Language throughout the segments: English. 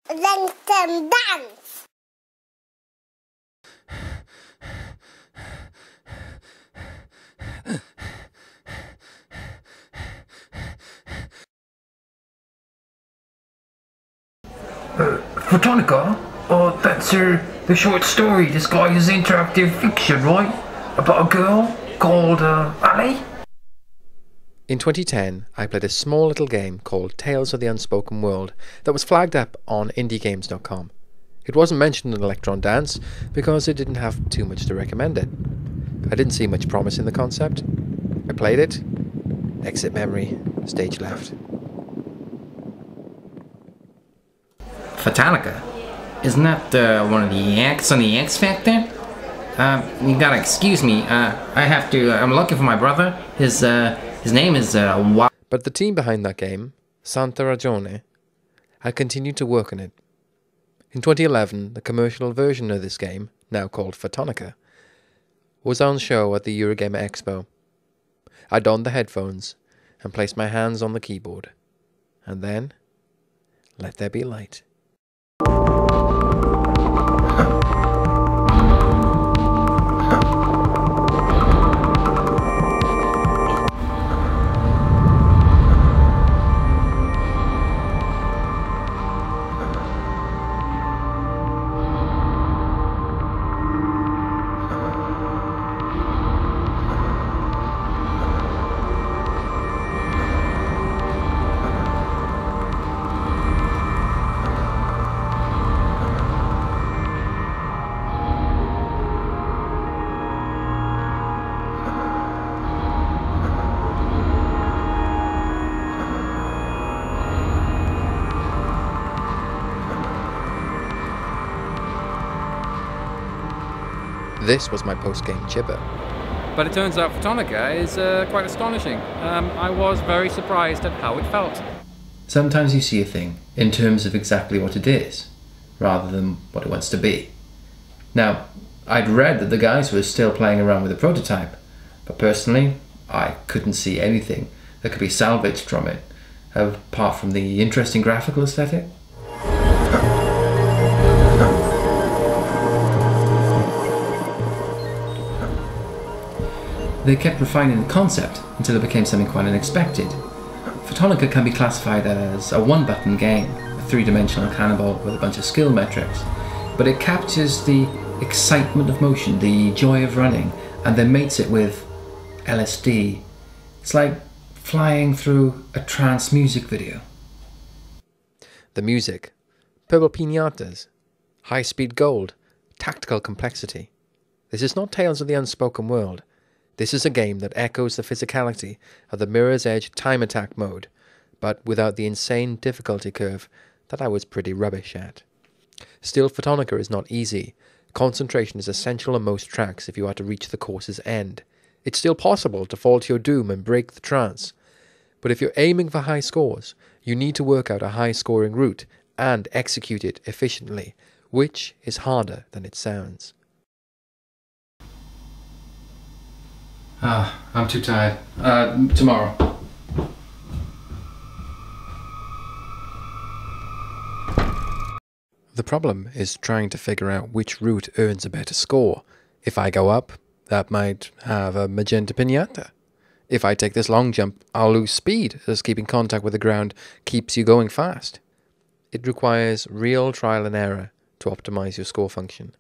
Electron dance. Fotonica? Oh, that's the short story disguised as interactive fiction, right? About a girl called Ali? In 2010, I played a small little game called Tales of the Unspoken World that was flagged up on indiegames.com. It wasn't mentioned in Electron Dance because it didn't have too much to recommend it. I didn't see much promise in the concept. I played it. Exit memory. Stage left. Fotonica? Isn't that one of the acts on the X Factor? You gotta excuse me. I have to. I'm looking for my brother. His name is But the team behind that game, Santa Ragione, had continued to work on it. In 2011, the commercial version of this game, now called Fotonica, was on show at the Eurogamer Expo. I donned the headphones and placed my hands on the keyboard. And then, let there be light. This was my post-game chipper. But it turns out Fotonica is quite astonishing. I was very surprised at how it felt. Sometimes you see a thing in terms of exactly what it is, rather than what it wants to be. Now, I'd read that the guys were still playing around with the prototype, but personally, I couldn't see anything that could be salvaged from it, apart from the interesting graphical aesthetic. They kept refining the concept until it became something quite unexpected. Fotonica can be classified as a one-button game, a three-dimensional cannonball with a bunch of skill metrics, but it captures the excitement of motion, the joy of running, and then mates it with LSD. It's like flying through a trance music video. The music, purple piñatas, high-speed gold, tactical complexity. This is not Tales of the Unspoken World. This is a game that echoes the physicality of the Mirror's Edge time attack mode, but without the insane difficulty curve that I was pretty rubbish at. Still, Fotonica is not easy. Concentration is essential on most tracks if you are to reach the course's end. It's still possible to fall to your doom and break the trance, but if you're aiming for high scores, you need to work out a high-scoring route and execute it efficiently, which is harder than it sounds. I'm too tired. Tomorrow. The problem is trying to figure out which route earns a better score. If I go up, that might have a magenta piñata. If I take this long jump, I'll lose speed, as keeping contact with the ground keeps you going fast. It requires real trial and error to optimize your score function.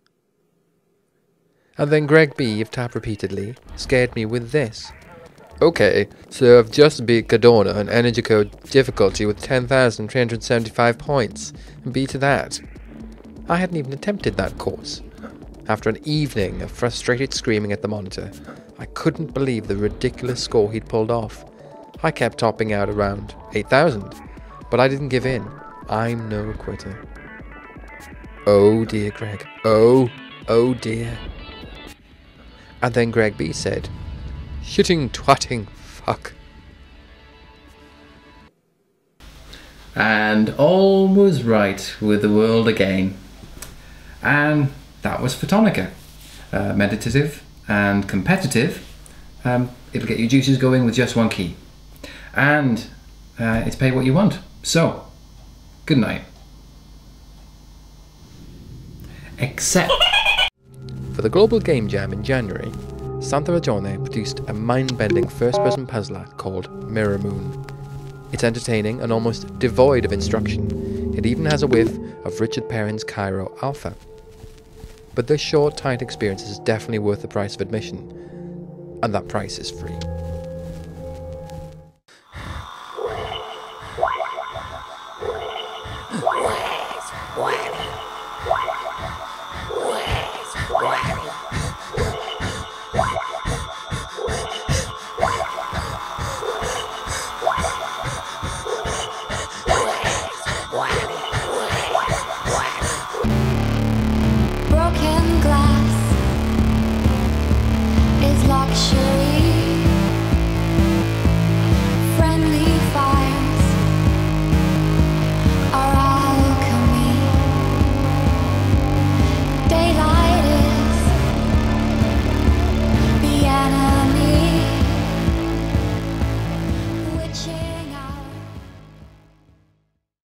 And then Greg B, of Tap Repeatedly, scared me with this. Okay, so I've just beat Cadorna on Energy Code difficulty with 10,375 points, and beat that. I hadn't even attempted that course. After an evening of frustrated screaming at the monitor, I couldn't believe the ridiculous score he'd pulled off. I kept topping out around 8,000, but I didn't give in. I'm no quitter. Oh dear, Greg. Oh dear. And then Greg B said, "Shitting, twatting, fuck." And all was right with the world again. And that was Fotonica. Meditative and competitive. It'll get your juices going with just one key. And it's pay what you want. So, good night. Except For the Global Game Jam in January, Santa Ragione produced a mind-bending first-person puzzler called Mirror Moon. It's entertaining and almost devoid of instruction. It even has a whiff of Richard Perrin's Cairo Alpha. But this short, tight experience is definitely worth the price of admission, and that price is free.